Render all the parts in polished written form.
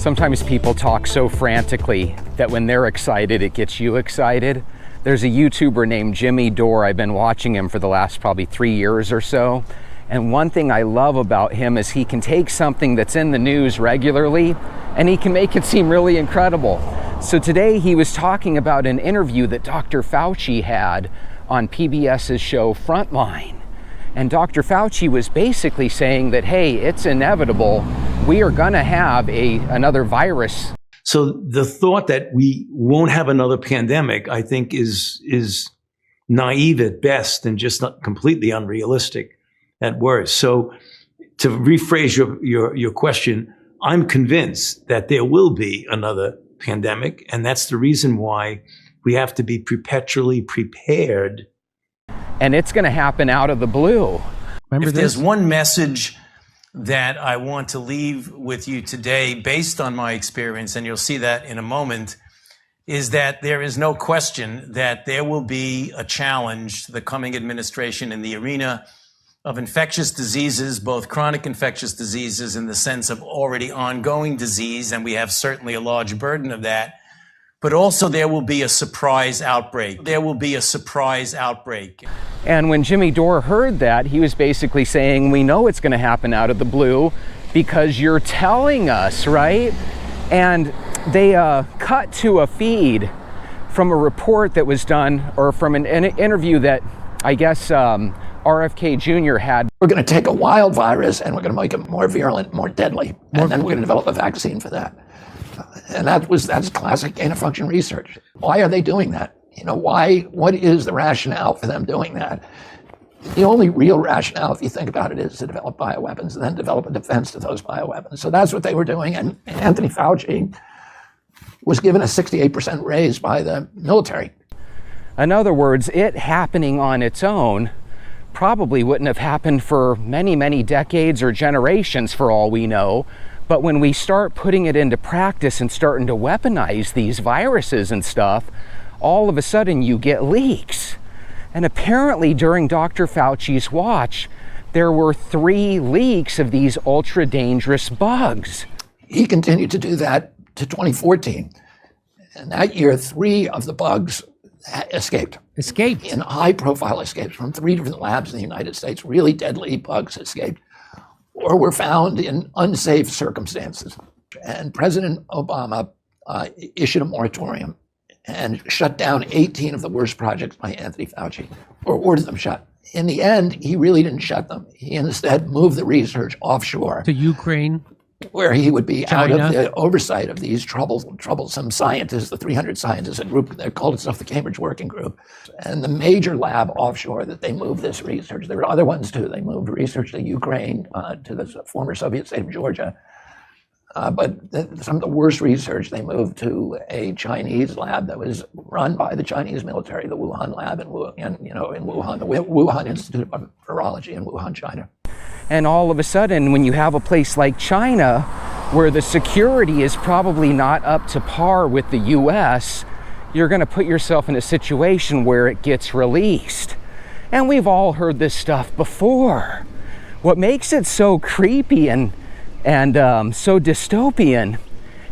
Sometimes people talk so frantically that when they're excited, it gets you excited. There's a YouTuber named Jimmy Dore. I've been watching him for the last probably 3 years or so. And one thing I love about him is he can take something that's in the news regularly and he can make it seem really incredible. So today he was talking about an interview that Dr. Fauci had on PBS's show Frontline. And Dr. Fauci was basically saying that, hey, it's inevitable. We are going to have another virus. So the thought that we won't have another pandemic, I think, is naive at best and just not completely unrealistic at worst. So to rephrase your question, I'm convinced that there will be another pandemic, and that's the reason why we have to be perpetually prepared. And it's going to happen out of the blue. Remember if there's one message that I want to leave with you today, based on my experience, and you'll see that in a moment, is that there is no question that there will be a challenge to the coming administration in the arena of infectious diseases, both chronic infectious diseases in the sense of already ongoing disease, and we have certainly a large burden of that. But also there will be a surprise outbreak. There will be a surprise outbreak. And when Jimmy Dore heard that, he was basically saying, we know it's going to happen out of the blue because you're telling us, right? And they cut to a feed from a report that was done, or from an interview that I guess RFK Jr. had. We're going to take a wild virus and we're going to make it more virulent, more deadly. And then we're going to develop a vaccine for that. And that's classic gain-of-function research. Why are they doing that? What is the rationale for them doing that? The only real rationale, if you think about it, is to develop bioweapons and then develop a defense to those bioweapons. So that's what they were doing. And Anthony Fauci was given a 68% raise by the military. In other words, it happening on its own probably wouldn't have happened for many, many decades or generations for all we know. But when we start putting it into practice and starting to weaponize these viruses and stuff, all of a sudden you get leaks. And apparently during Dr. Fauci's watch, there were 3 leaks of these ultra dangerous bugs. He continued to do that to 2014. And that year, 3 of the bugs escaped. In high-profile escapes from 3 different labs in the United States. Really deadly bugs escaped, or were found in unsafe circumstances. And President Obama issued a moratorium and shut down 18 of the worst projects by Anthony Fauci, or ordered them shut. In the end, he really didn't shut them. He instead moved the research offshore. To Ukraine? Where he would be China. out of the oversight of these troublesome scientists, the 300 scientists, a group that called itself the Cambridge Working Group. And the major lab offshore that they moved this research, there were other ones too. They moved research to Ukraine, to the former Soviet state of Georgia. But some of the worst research they moved to a Chinese lab that was run by the Chinese military, the Wuhan lab in Wuhan, the Wuhan Institute of Virology in Wuhan, China. And all of a sudden, when you have a place like China, where the security is probably not up to par with the US, you're going to put yourself in a situation where it gets released. And we've all heard this stuff before. What makes it so creepy and so dystopian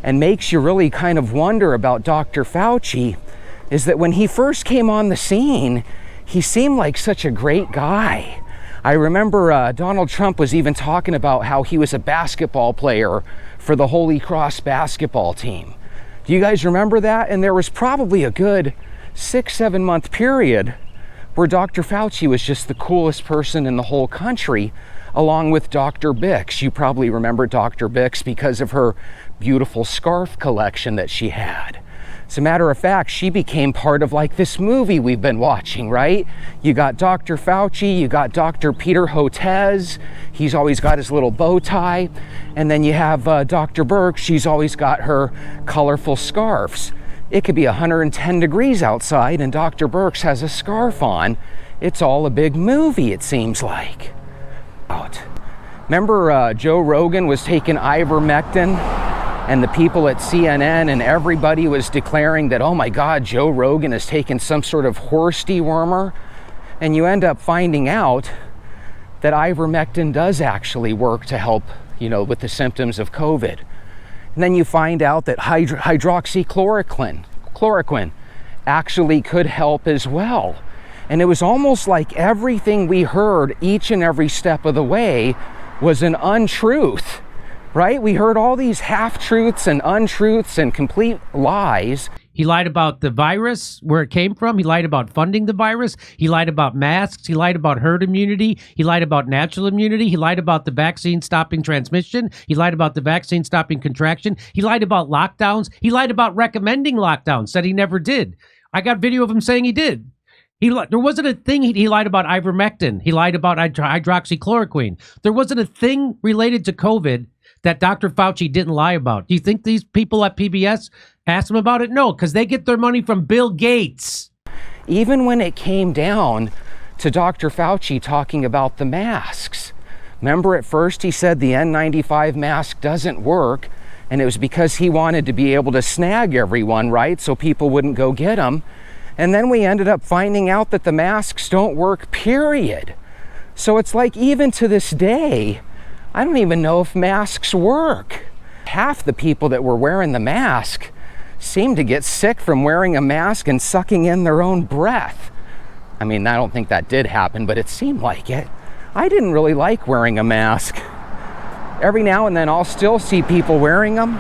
and makes you really kind of wonder about Dr. Fauci is that when he first came on the scene, he seemed like such a great guy. I remember Donald Trump was even talking about how he was a basketball player for the Holy Cross basketball team. Do you guys remember that? And there was probably a good 6-7 month period where Dr. Fauci was just the coolest person in the whole country, along with Dr. Bix. You probably remember Dr. Bix because of her beautiful scarf collection that she had. As a matter of fact, she became part of like this movie we've been watching, right? You got Dr. Fauci, you got Dr. Peter Hotez, he's always got his little bow tie, and then you have Dr. Birx, she's always got her colorful scarves. It could be 110 degrees outside and Dr. Birx has a scarf on. It's all a big movie, it seems like. Remember Joe Rogan was taking ivermectin? And the people at CNN and everybody was declaring that, oh my God, Joe Rogan has taken some sort of horse dewormer. And you end up finding out that ivermectin does actually work to help, with the symptoms of COVID. And then you find out that hydroxychloroquine actually could help as well. And it was almost like everything we heard each and every step of the way was an untruth, right? We heard all these half-truths and untruths and complete lies. He lied about the virus, where it came from. He lied about funding the virus. He lied about masks. He lied about herd immunity. He lied about natural immunity. He lied about the vaccine stopping transmission. He lied about the vaccine stopping contraction. He lied about lockdowns. He lied about recommending lockdowns, said he never did. I got video of him saying he did. There wasn't a thing. He lied about ivermectin. He lied about hydroxychloroquine. There wasn't a thing related to COVID that Dr. Fauci didn't lie about. Do you think these people at PBS asked him about it? No, because they get their money from Bill Gates. Even when it came down to Dr. Fauci talking about the masks, remember at first he said the N95 mask doesn't work, and it was because he wanted to be able to snag everyone, right? So people wouldn't go get them. And then we ended up finding out that the masks don't work, period. So it's like, even to this day, I don't even know if masks work. Half the people that were wearing the mask seem to get sick from wearing a mask and sucking in their own breath. I mean, I don't think that did happen, but it seemed like it. I didn't really like wearing a mask. Every now and then I'll still see people wearing them.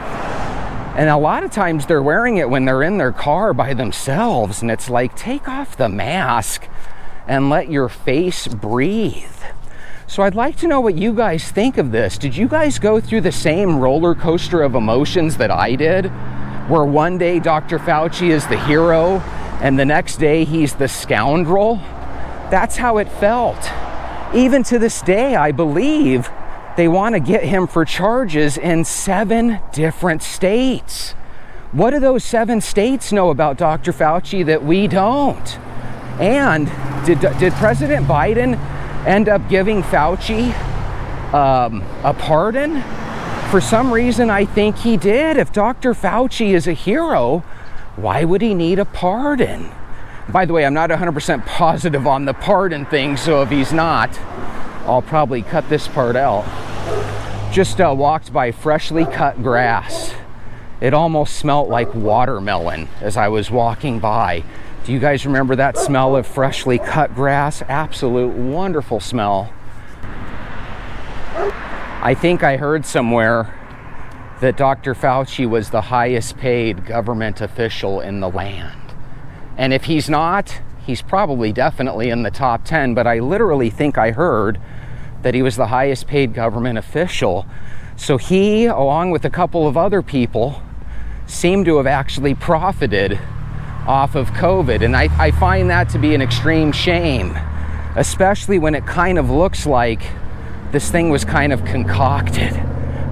And a lot of times they're wearing it when they're in their car by themselves. And it's like, take off the mask and let your face breathe. So I'd like to know what you guys think of this. Did you guys go through the same roller coaster of emotions that I did? Where one day Dr. Fauci is the hero and the next day he's the scoundrel? That's how it felt. Even to this day, I believe they want to get him for charges in 7 different states. What do those 7 states know about Dr. Fauci that we don't? And did President Biden end up giving Fauci a pardon? For some reason, I think he did. If Dr. Fauci is a hero, why would he need a pardon? By the way, I'm not 100% positive on the pardon thing, so if he's not, I'll probably cut this part out. Just walked by freshly cut grass. It almost smelled like watermelon as I was walking by. Do you guys remember that smell of freshly cut grass? Absolute wonderful smell. I think I heard somewhere that Dr. Fauci was the highest paid government official in the land. And if he's not, he's probably definitely in the top 10, but I literally think I heard that he was the highest paid government official. So he, along with a couple of other people, seem to have actually profited off of COVID. And I find that to be an extreme shame, especially when it kind of looks like this thing was kind of concocted.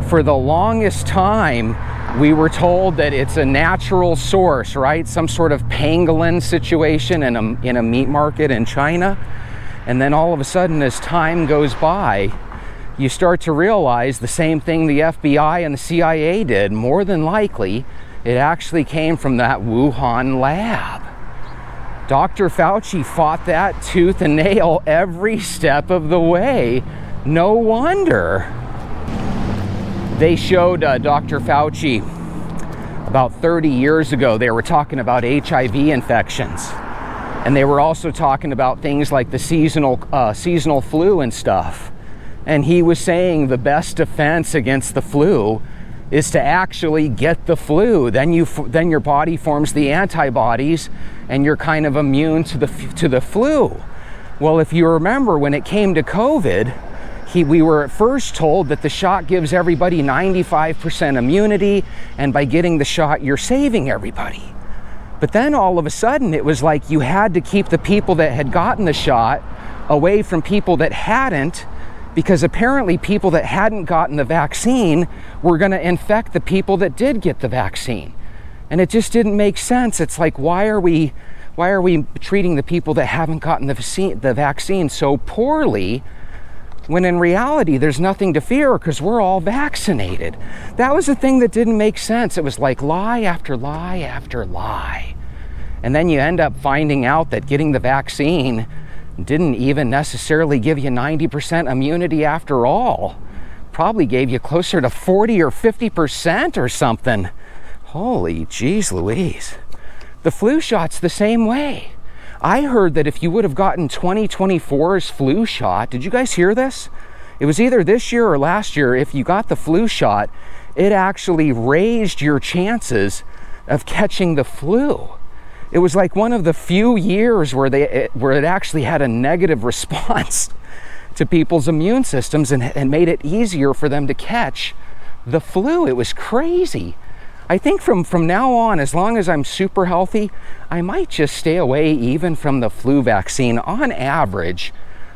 For the longest time, we were told that it's a natural source, right? Some sort of pangolin situation in a meat market in China. And then all of a sudden, as time goes by, you start to realize the same thing the FBI and the CIA did. More than likely, it actually came from that Wuhan lab. Dr. Fauci fought that tooth and nail every step of the way. No wonder. They showed Dr. Fauci about 30 years ago. They were talking about HIV infections. And they were also talking about things like the seasonal flu and stuff. And he was saying the best defense against the flu is to actually get the flu. Then your body forms the antibodies and you're kind of immune to the flu. Well, if you remember, when it came to COVID, we were at first told that the shot gives everybody 95% immunity, and by getting the shot, you're saving everybody. But then all of a sudden, it was like you had to keep the people that had gotten the shot away from people that hadn't, because apparently people that hadn't gotten the vaccine were going to infect the people that did get the vaccine. And it just didn't make sense. It's like, why are we treating the people that haven't gotten the vaccine so poorly, when in reality there's nothing to fear because we're all vaccinated? That was the thing that didn't make sense. It was like lie after lie after lie. And then you end up finding out that getting the vaccine didn't even necessarily give you 90% immunity after all. probably gave you closer to 40 or 50% or something. Holy jeez Louise. The flu shot's the same way. I heard that if you would have gotten 2024's flu shot, did you guys hear this? It was either this year or last year. If you got the flu shot, it actually raised your chances of catching the flu. It was like one of the few years where it actually had a negative response to people's immune systems and made it easier for them to catch the flu. It was crazy. I think from now on, as long as I'm super healthy, I might just stay away even from the flu vaccine. On average,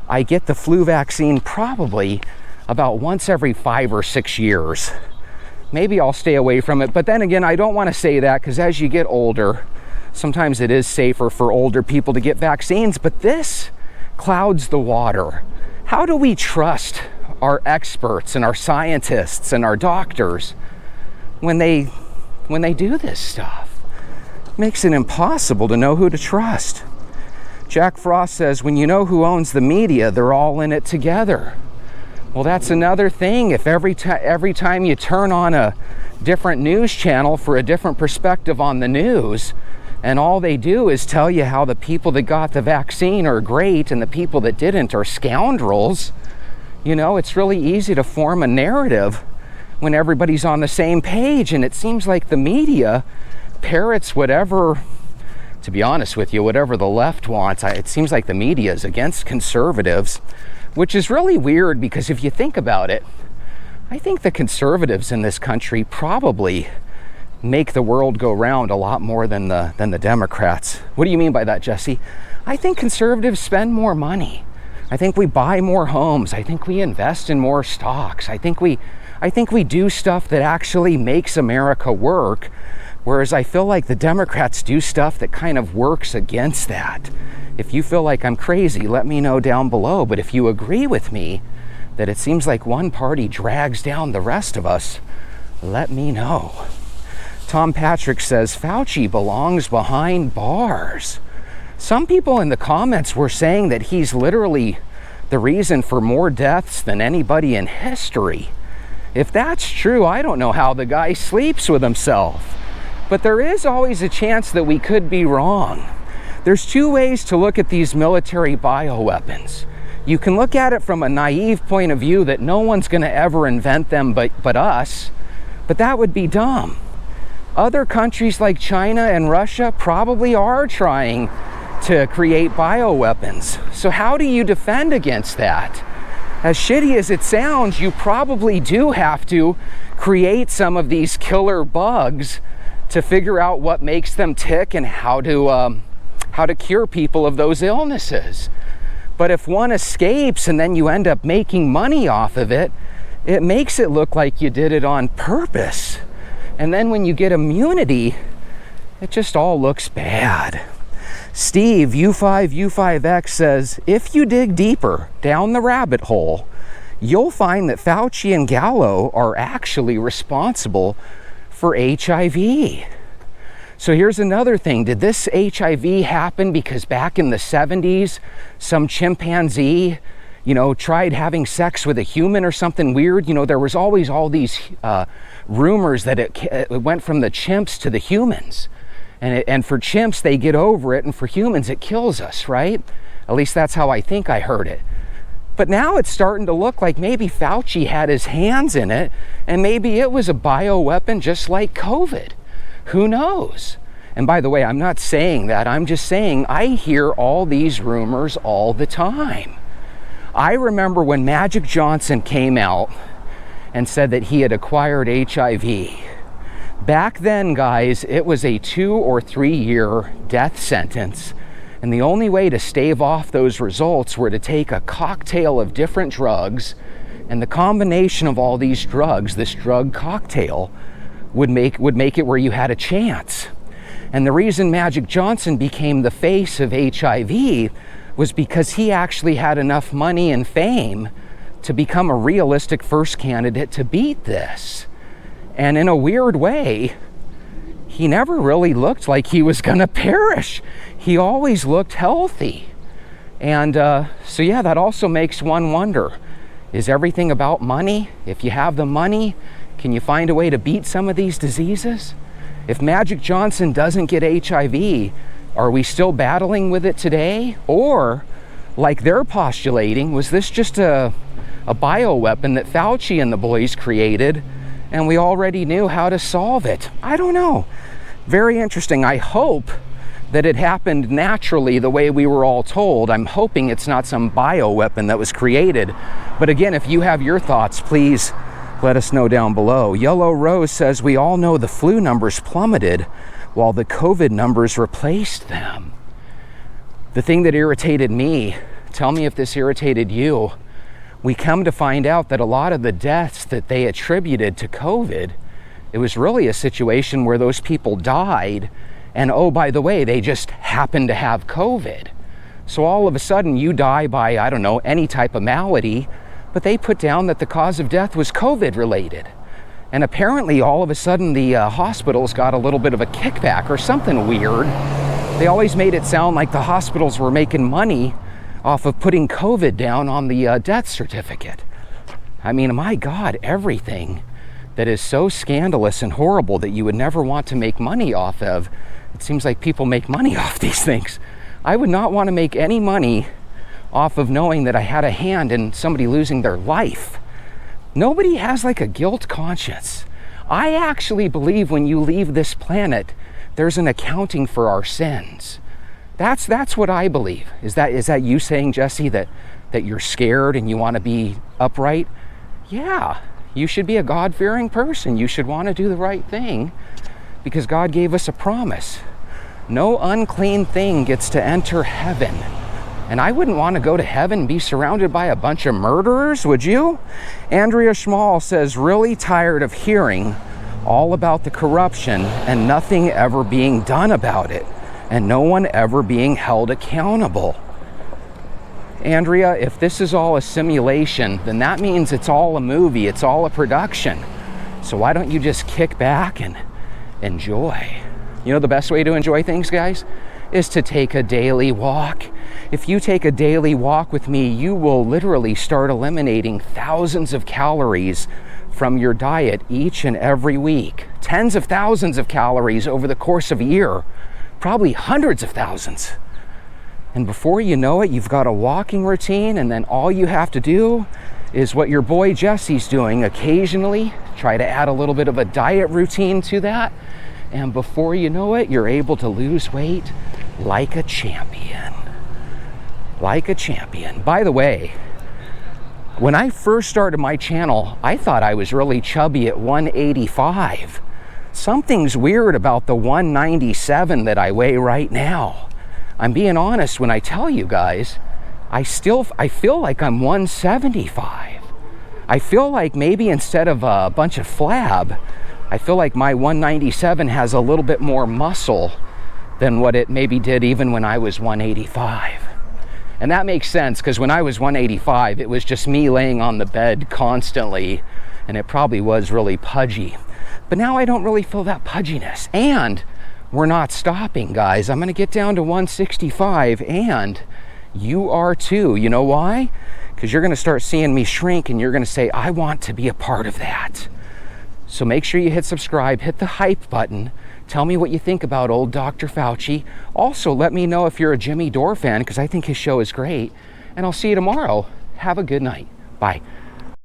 I get the flu vaccine probably about once every 5 or 6 years. Maybe I'll stay away from it. But then again, I don't want to say that, because as you get older, sometimes it is safer for older people to get vaccines. But this clouds the water. How do we trust our experts and our scientists and our doctors when they do this stuff? It makes it impossible to know who to trust. Jack Frost says, when you know who owns the media, they're all in it together. Well, that's another thing. If every time you turn on a different news channel for a different perspective on the news, and all they do is tell you how the people that got the vaccine are great and the people that didn't are scoundrels, you know, it's really easy to form a narrative when everybody's on the same page. And it seems like the media parrots whatever, to be honest with you, whatever the left wants. It seems like the media is against conservatives, which is really weird, because if you think about it, I think the conservatives in this country probably make the world go round a lot more than the Democrats. What do you mean by that, Jesse? I think conservatives spend more money. I think we buy more homes. I think we invest in more stocks. I think we do stuff that actually makes America work, whereas I feel like the Democrats do stuff that kind of works against that. If you feel like I'm crazy, let me know down below. But if you agree with me that it seems like one party drags down the rest of us, let me know. Tom Patrick says, Fauci belongs behind bars. Some people in the comments were saying that he's literally the reason for more deaths than anybody in history. If that's true, I don't know how the guy sleeps with himself. But there is always a chance that we could be wrong. There's two ways to look at these military bioweapons. You can look at it from a naive point of view that no one's going to ever invent them but us, but that would be dumb. Other countries like China and Russia probably are trying to create bioweapons. So how do you defend against that? As shitty as it sounds, you probably do have to create some of these killer bugs to figure out what makes them tick and how to cure people of those illnesses. But if one escapes and then you end up making money off of it, it makes it look like you did it on purpose. And then when you get immunity, it just all looks bad. Steve, U5X says, if you dig deeper down the rabbit hole, you'll find that Fauci and Gallo are actually responsible for HIV. So here's another thing. Did this HIV happen because back in the 70s, some chimpanzee, tried having sex with a human or something weird? There was always all these rumors that it went from the chimps to the humans. And for chimps, they get over it, and for humans, it kills us, right? At least that's how I think I heard it. But now it's starting to look like maybe Fauci had his hands in it, and maybe it was a bioweapon just like COVID. Who knows? And by the way, I'm not saying that. I'm just saying I hear all these rumors all the time. I remember when Magic Johnson came out and said that he had acquired HIV. Back then, guys, it was a 2 or 3 year death sentence. And the only way to stave off those results were to take a cocktail of different drugs, and the combination of all these drugs, this drug cocktail, would make it where you had a chance. And the reason Magic Johnson became the face of HIV was because he actually had enough money and fame to become a realistic first candidate to beat this. And in a weird way, he never really looked like he was gonna perish. He always looked healthy. And so yeah, that also makes one wonder, Is everything about money? If you have the money, can you find a way to beat some of these diseases? If Magic Johnson doesn't get HIV, are we still battling with it today? Or, like they're postulating, was this just a bioweapon that Fauci and the boys created and we already knew how to solve it? I don't know. Very interesting. I hope that it happened naturally the way we were all told. I'm hoping it's not some bioweapon that was created. But again, if you have your thoughts, please let us know down below. Yellow Rose says, we all know the flu numbers plummeted while the COVID numbers replaced them. The thing that irritated me, tell me if this irritated you, we come to find out that a lot of the deaths that they attributed to COVID, it was really a situation where those people died, and oh, by the way, they just happened to have COVID. So all of a sudden you die by, I don't know, any type of malady, but they put down that the cause of death was COVID related. And apparently all of a sudden the hospitals got a little bit of a kickback or something weird. They always made it sound like the hospitals were making money off of putting COVID down on the death certificate. I mean, my God, everything that is so scandalous and horrible that you would never want to make money off of, it seems like people make money off these things. I would not want to make any money off of knowing that I had a hand in somebody losing their life. Nobody has like a guilt conscience. I actually believe when you leave this planet, there's an accounting for our sins. That's what I believe. Is that you saying, Jesse, that you're scared and you want to be upright? Yeah, you should be a God-fearing person. You should want to do the right thing because God gave us a promise. No unclean thing gets to enter heaven. And I wouldn't want to go to heaven and be surrounded by a bunch of murderers, would you? Andrea Schmall says, really tired of hearing all about the corruption and nothing ever being done about it, and no one ever being held accountable. Andrea, if this is all a simulation, then that means it's all a movie, it's all a production. So why don't you just kick back and enjoy? You know the best way to enjoy things, guys, is to take a daily walk. If you take a daily walk with me, you will literally start eliminating thousands of calories from your diet each and every week. Tens of thousands of calories over the course of a year, probably hundreds of thousands. And before you know it, you've got a walking routine, and then all you have to do is what your boy Jesse's doing occasionally, try to add a little bit of a diet routine to that, and before you know it, you're able to lose weight like a champion. Like a champion. By the way, when I first started my channel, I thought I was really chubby at 185. Something's weird about the 197 that I weigh right now. I'm being honest when I tell you guys, I feel like I'm 175. I feel like maybe instead of a bunch of flab, I feel like my 197 has a little bit more muscle than what it maybe did even when I was 185. And that makes sense because when I was 185, it was just me laying on the bed constantly, and it probably was really pudgy. But now I don't really feel that pudginess. And we're not stopping, guys. I'm going to get down to 165, and you are too. You know why? Because you're going to start seeing me shrink, and you're going to say, I want to be a part of that. So make sure you hit subscribe, hit the hype button. Tell me what you think about old Dr. Fauci. Also, let me know if you're a Jimmy Dore fan, because I think his show is great. And I'll see you tomorrow. Have a good night. Bye.